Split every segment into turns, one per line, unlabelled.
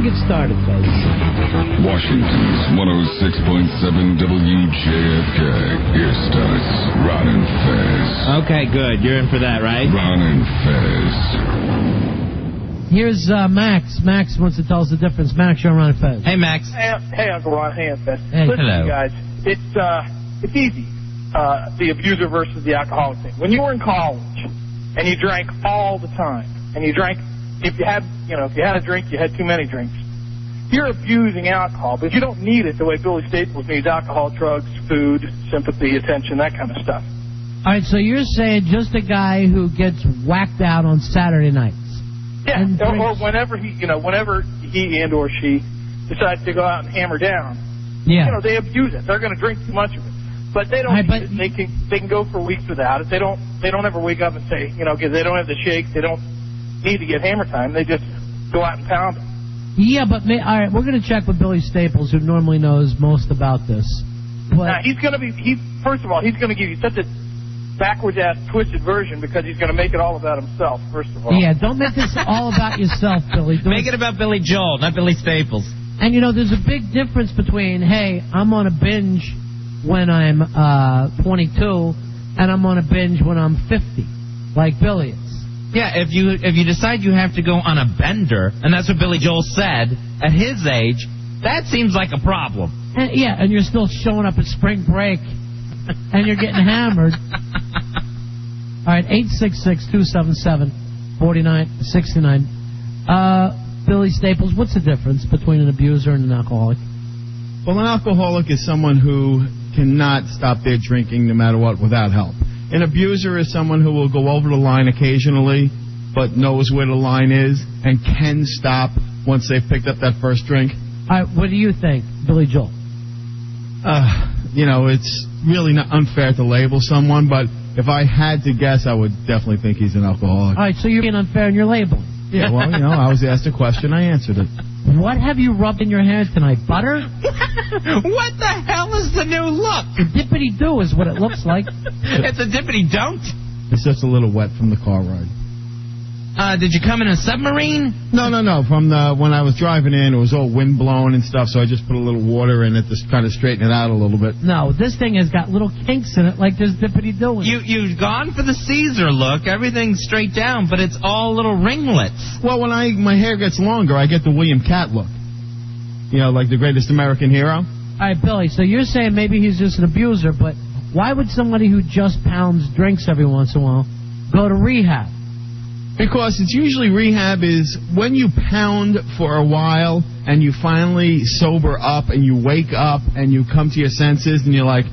to get started, folks.
Washington's 106.7 WJFK. Here starts Ron and Fez.
Okay, good. You're in for that, right?
Ron and Fez.
Here's Max. Max wants to tell us the difference. Max, you're on Ron and Fez.
Hey, Max.
Hey, Uncle Ron. Hey, Fez.
Hey.
Listen,
Hello.
you guys. It's easy. The abuser versus the alcoholic thing. When you were in college and you drank all the time, and you drank, if you had a drink, you had too many drinks. You're abusing alcohol, but you don't need it the way Billy Staples needs alcohol, drugs, food, sympathy, attention, that kind of stuff.
All right, so you're saying just a guy who gets whacked out on Saturday nights.
Yeah, or whenever he and or she decides to go out and hammer down.
Yeah.
They abuse it. They're going to drink too much of it. But they don't need it. They can go for weeks without it. They don't ever wake up and say, because they don't have the shakes, they don't need to get hammer time. They just go out and pound it.
Yeah, but all right, we're going to check with Billy Staples, who normally knows most about this. But
now, first of all, he's going to give you such a backwards-ass, twisted version because he's going to make it all about himself, first of all.
Yeah, don't make this all about yourself, Billy.
Make it about Billy Joel, not Billy Staples.
And, there's a big difference between, hey, I'm on a binge when I'm 22, and I'm on a binge when I'm 50, like Billy is.
Yeah, if you decide you have to go on a bender, and that's what Billy Joel said, at his age, that seems like a problem.
And, and you're still showing up at spring break, and you're getting hammered. All right, 866-277-4969. Billy Staples, what's the difference between an abuser and an alcoholic?
Well, an alcoholic is someone who cannot stop their drinking no matter what without help. An abuser is someone who will go over the line occasionally, but knows where the line is and can stop once they've picked up that first drink.
All right, what do you think, Billy Joel?
It's really not unfair to label someone, but if I had to guess, I would definitely think he's an alcoholic.
All right, so you're being unfair in your labeling.
Yeah, well, I was asked a question, I answered it.
What have you rubbed in your hair tonight? Butter?
What the hell is the new look?
The dippity-do is what it looks like.
It's a dippity-don't.
It's just a little wet from the car ride.
Did you come in a submarine?
No. From when I was driving in, it was all wind blown and stuff, so I just put a little water in it to kind of straighten it out a little bit.
No, this thing has got little kinks in it like there's dippity-do in it.
You've gone for the Caesar look. Everything's straight down, but it's all little ringlets.
Well, when my hair gets longer, I get the William Cat look. Like the greatest American hero.
All right, Billy, so you're saying maybe he's just an abuser, but why would somebody who just pounds drinks every once in a while go to rehab?
Because it's usually rehab is when you pound for a while and you finally sober up and you wake up and you come to your senses and you're like,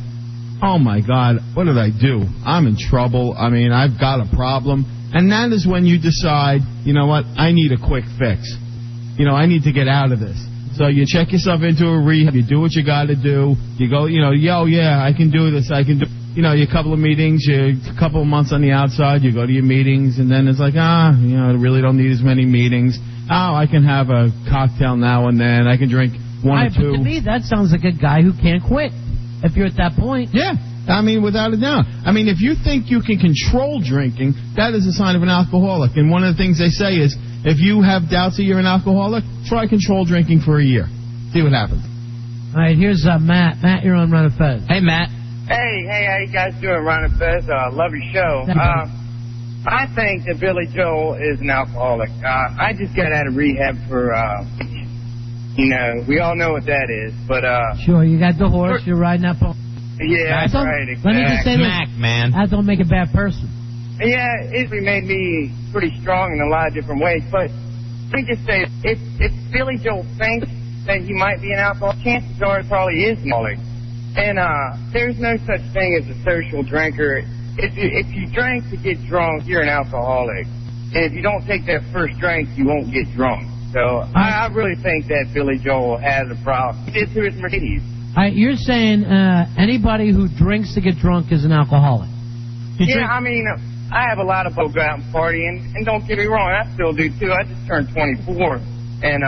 oh my God, what did I do? I'm in trouble. I mean, I've got a problem. And that is when you decide, you know what, I need a quick fix. I need to get out of this. So you check yourself into a rehab, you do what you got to do. You go, I can do this, I can do. A couple of meetings, a couple of months on the outside, you go to your meetings, and then it's like, I really don't need as many meetings. Oh, I can have a cocktail now and then. I can drink one or two.
But to me, that sounds like a guy who can't quit, if you're at that point.
Yeah, without a doubt. If you think you can control drinking, that is a sign of an alcoholic. And one of the things they say is, if you have doubts that you're an alcoholic, try control drinking for a year. See what happens.
All right, here's Matt. Matt, you're on Ron and Fez.
Hey, Matt.
Hey, how you guys doing, Ron and Fez? Love your show. I think that Billy Joel is an alcoholic. I just got out of rehab for, we all know what that is, but...
Sure, you got the horse, you're riding that pony.
Yeah, that's right, exactly.
Let me just say
Smack, man.
That don't make a bad person.
Yeah, it made me pretty strong in a lot of different ways, but let me just say, if Billy Joel thinks that he might be an alcoholic, chances are it probably is an alcoholic. And there's no such thing as a social drinker. If you drink to get drunk, you're an alcoholic. And if you don't take that first drink, you won't get drunk. So I really think that Billy Joel has a problem. He did to his Mercedes.
You're saying anybody who drinks to get drunk is an alcoholic?
I have a lot of folks go out and party, and don't get me wrong, I still do too. I just turned 24. And,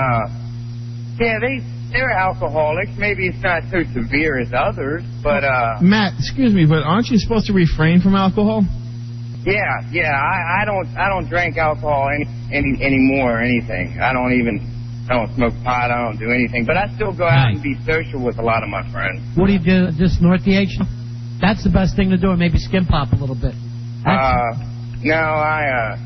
they're alcoholics. Maybe it's not so severe as others, but...
Matt, excuse me, but aren't you supposed to refrain from alcohol?
Yeah. I don't drink alcohol anymore or anything. I I don't smoke pot. I don't do anything. But I still go out and be social with a lot of my friends.
What do you do? Just snort the H? That's the best thing to do, or maybe skin pop a little bit.
No, I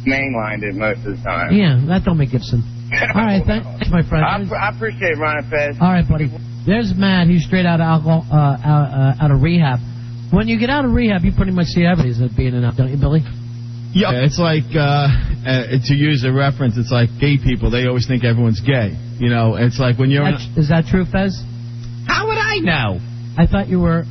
mainlined it most of the time.
Yeah, that don't make Gibson. All right, thanks, my friend.
I appreciate Ron and Fez.
All right, buddy. There's Matt. He's straight out of alcohol, out of rehab. When you get out of rehab, you pretty much see everything as being an out, don't you, Billy?
Yeah, it's like, to use a reference, it's like gay people. They always think everyone's gay. You know, it's like when you're...
Is that true, Fez?
How would I know?
I thought you were,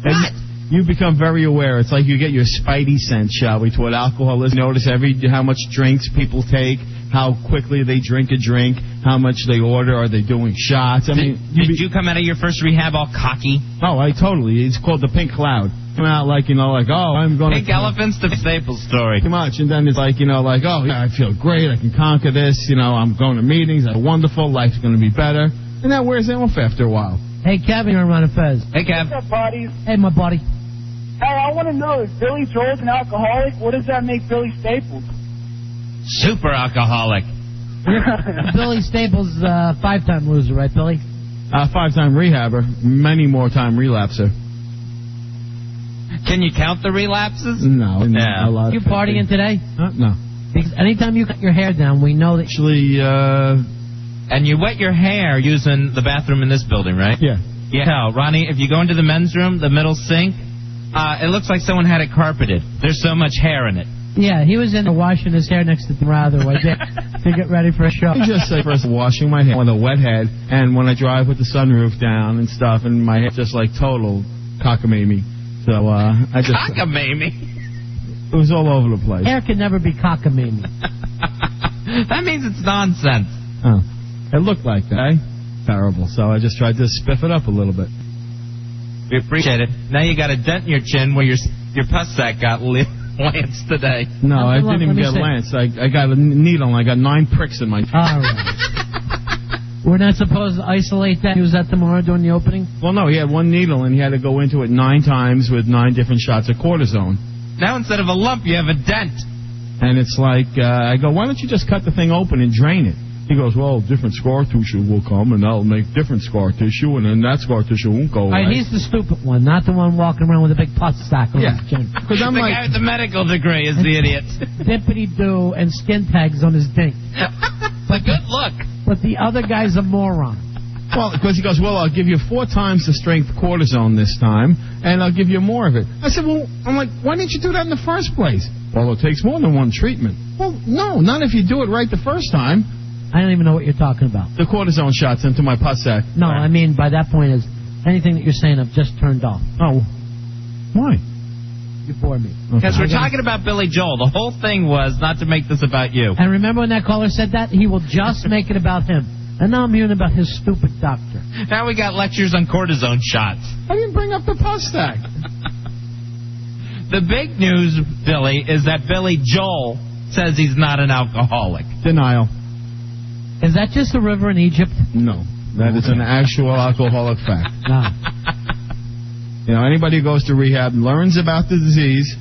What?
You become very aware. It's like you get your spidey sense, shall we, toward alcoholism. Notice how much drinks people take, how quickly they drink a drink, how much they order. Are they doing shots? I mean,
did you come out of your first rehab all cocky?
Oh, I totally. It's called the pink cloud. Come out like, oh, I'm going to...
Pink elephants, the Staples story.
Too much. And then it's like, oh, yeah, I feel great. I can conquer this. I'm going to meetings. I'm wonderful. Life's going to be better. And that wears off after a while.
Hey, Kevin, you're on Fez.
Hey, Kev.
What's up, buddies?
Hey, my buddy.
Hey, I want to know, if Billy Joel's an alcoholic, what does that make Billy Staples?
Super alcoholic.
Billy Staples is a 5-time loser, right, Billy?
5-time rehabber, many more time relapser.
Can you count the relapses?
No. A lot.
You partying today?
No.
Because anytime you cut your hair down, we know that...
Actually,
And you wet your hair using the bathroom in this building, right?
Yeah.
Yeah. Ronnie, if you go into the men's room, the middle sink, it looks like someone had it carpeted. There's so much hair in it.
Yeah, he was in there washing his hair next to the rather to get ready for a show.
I just say first washing my hair with a wet head, and when I drive with the sunroof down and stuff, and my hair just like total cockamamie. So I just
cockamamie.
It was all over the place.
Hair can never be cockamamie.
That means it's nonsense.
Oh, it looked like that. Terrible. So I just tried to spiff it up a little bit.
We appreciate it. Now you got a dent in your chin where your pus sac got lanced today.
No, I didn't even get lanced. I got a needle and I got 9 pricks in my...
All right. We're not supposed to isolate that. He was at tomorrow during the opening?
Well, no, he had 1 needle and he had to go into it 9 times with 9 different shots of cortisone.
Now instead of a lump, you have a dent.
And it's like, I go, why don't you just cut the thing open and drain it? He goes, well, different scar tissue will come, and that'll make different scar tissue, and then that scar tissue won't go away.
All right, he's the stupid one, not the one walking around with a big pus sack on his chin.
Because I'm
the
like...
guy with the medical degree is the idiot.
Dippity-doo and skin tags on his dink.
It's a good look.
But the other guy's a moron.
Well, because he goes, well, I'll give you 4 times the strength cortisone this time, and I'll give you more of it. I said, well, I'm like, why didn't you do that in the first place? Well, it takes more than 1 treatment. Well, no, not if you do it right the first time.
I don't even know what you're talking about.
The cortisone shots into my pus sac.
No, I mean, by that point is anything that you're saying I've just turned off.
Oh, why?
You bore me.
Because we're talking about Billy Joel. The whole thing was not to make this about you.
And remember when that caller said that? He will just make it about him. And now I'm hearing about his stupid doctor.
Now we got lectures on cortisone shots.
I didn't bring up the pus sac.
The big news, Billy, is that Billy Joel says he's not an alcoholic.
Denial.
Is that just a river in Egypt?
No. That is an actual alcoholic fact.
No.
Anybody who goes to rehab learns about the disease.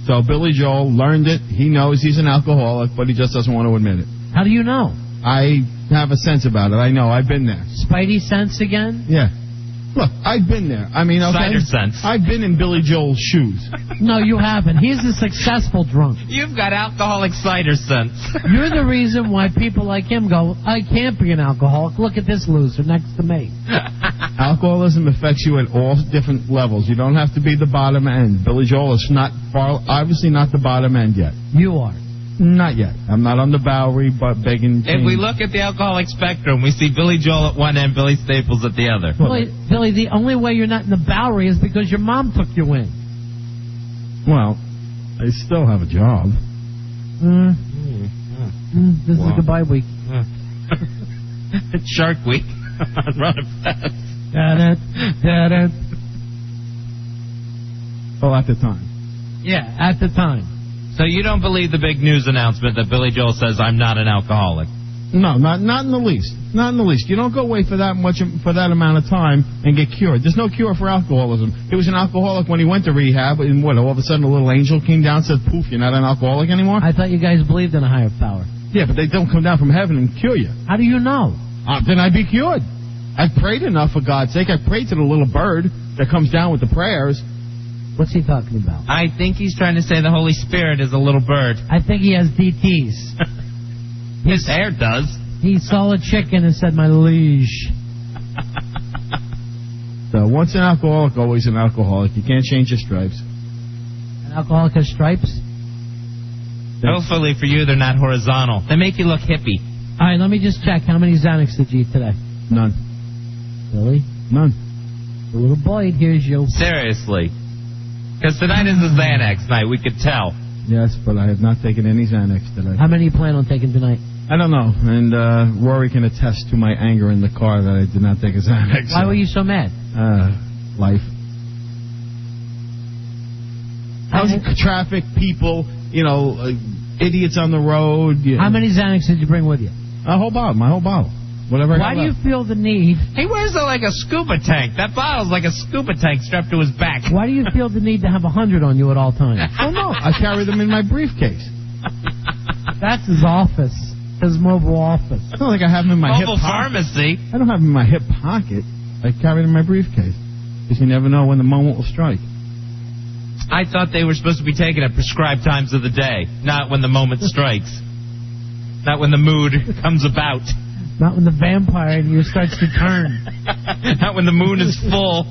So Billy Joel learned it. He knows he's an alcoholic, but he just doesn't want to admit it.
How do you know?
I have a sense about it. I know. I've been there.
Spidey sense again?
Yeah. Look, I've been there. I mean, okay.
Cider sense.
I've been in Billy Joel's shoes.
No, you haven't. He's a successful drunk.
You've got alcoholic cider sense.
You're the reason why people like him go, I can't be an alcoholic. Look at this loser next to me.
Alcoholism affects you at all different levels. You don't have to be the bottom end. Billy Joel is obviously not the bottom end yet.
You are.
Not yet. I'm not on the Bowery, but begging.
If we look at the alcoholic spectrum, we see Billy Joel at one end, Billy Staples at the other.
Billy, the only way you're not in the Bowery is because your mom took you in.
Well, I still have a job.
This is goodbye week.
It's Shark Week on Run Fast.
Well, at the time.
Yeah, at the time.
So you don't believe the big news announcement that Billy Joel says, I'm not an alcoholic?
No, not in the least. Not in the least. You don't go away for that amount of time and get cured. There's no cure for alcoholism. He was an alcoholic when he went to rehab, and all of a sudden a little angel came down and said, poof, you're not an alcoholic anymore?
I thought you guys believed in a higher power.
Yeah, but they don't come down from heaven and cure you.
How do you know?
Then I'd be cured. I've prayed enough, for God's sake. I prayed to the little bird that comes down with the prayers.
What's he talking about?
I think he's trying to say the Holy Spirit is a little bird.
I think he has DTs.
His hair does.
He saw a chicken and said, my liege.
So once an alcoholic, always an alcoholic. You can't change your stripes.
An alcoholic has stripes?
Hopefully for you, they're not horizontal. They make you look hippie.
All right, let me just check. How many Xanax did you eat today?
None.
Really?
None.
The little boy, here's you.
Seriously. Because tonight is a Xanax night, we could tell.
Yes, but I have not taken any Xanax today.
How many you plan on taking tonight?
I don't know. And Rory can attest to my anger in the car that I did not take a Xanax.
Why were you so mad?
Life. Traffic, people, idiots on the road.
How many Xanax did you bring with you?
A whole bottle, my whole bottle. Whatever.
Why do you feel the need?
He wears it like a scuba tank. That bottle's like a scuba tank strapped to his back.
Why do you feel the need to have 100 on you at all times?
Oh, no. I carry them in my briefcase.
That's his office. His mobile office.
It's not like I have them in my
mobile
hip pocket.
pharmacy.
I don't have them in my hip pocket. I carry them in my briefcase. Because you never know when the moment will strike.
I thought they were supposed to be taken at prescribed times of the day, not when the moment strikes. Not when the mood comes about.
Not when the vampire in you starts to turn.
Not when the moon is full.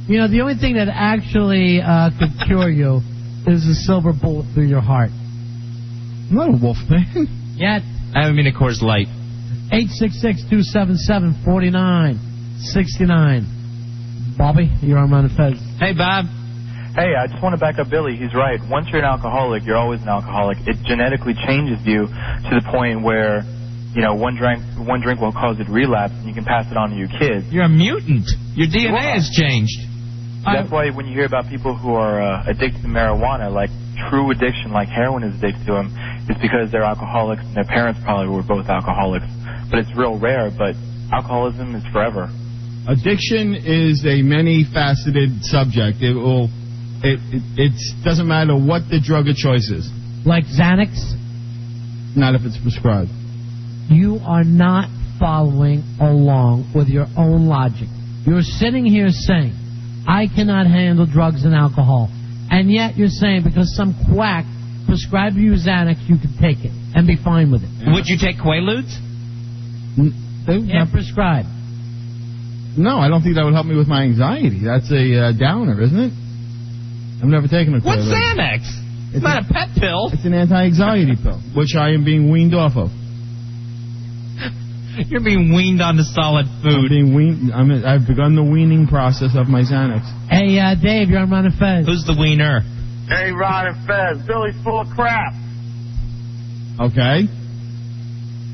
The only thing that actually could cure you is a silver bullet through your heart.
I'm not a wolf man.
Yet.
I mean, of course, light.
866-277-4969. Bobby, you're on Ron and Fez.
Hey, Bob.
Hey, I just want to back up Billy. He's right. Once you're an alcoholic, you're always an alcoholic. It genetically changes you to the point where, one drink will cause you to relapse, and you can pass it on to your kids.
You're a mutant. Your DNA has changed.
That's why when you hear about people who are addicted to marijuana, like true addiction, like heroin is addicted to them, it's because they're alcoholics and their parents probably were both alcoholics. But it's real rare, but alcoholism is forever.
Addiction is a many-faceted subject. It doesn't matter what the drug of choice is.
Like Xanax?
Not if it's prescribed.
You are not following along with your own logic. You're sitting here saying, I cannot handle drugs and alcohol. And yet you're saying because some quack prescribed you Xanax, you can take it and be fine with it.
Would you take Quaaludes?
Yeah, prescribed.
No, I don't think that would help me with my anxiety. That's a downer, isn't it? I've never taken a Quaalude.
What's Xanax? It's not a pet pill.
It's an anti-anxiety pill, which I am being weaned off of.
You're being weaned onto solid food.
I'm being weaned. I've begun the weaning process of my Xanax.
Hey, Dave, you're on Ron and Fez.
Who's the wiener?
Hey, Ron and Fez, Billy's full of crap.
Okay.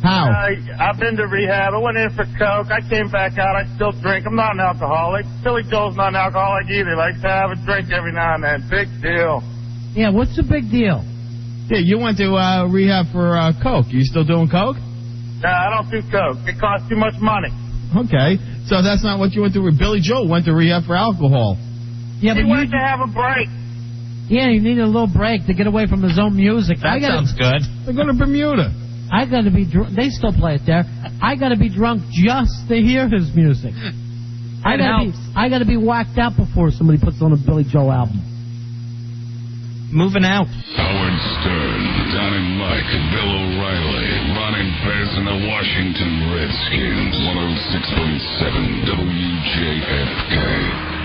How?
I've been to rehab. I went in for coke. I came back out. I still drink. I'm not an alcoholic. Billy Joel's not an alcoholic either. He likes to have a drink every now and then. Big deal.
Yeah, what's the big deal?
Yeah, you went to rehab for coke. You still doing coke?
No, I don't do coke. It costs too much money.
Okay, so that's not what you went to. Billy Joel went to rehab for alcohol.
Yeah,
He wanted to have a break.
Yeah, he needed a little break to get away from his own music.
That sounds good.
They're going to Bermuda.
I got to be drunk. They still play it there. I got to be drunk just to hear his music. I got to be whacked out before somebody puts on a Billy Joel album.
Moving out.
Howard Stern, Don and Mike, Bill O'Reilly, Ron and Fez, and the Washington Redskins. 106.7 WJFK.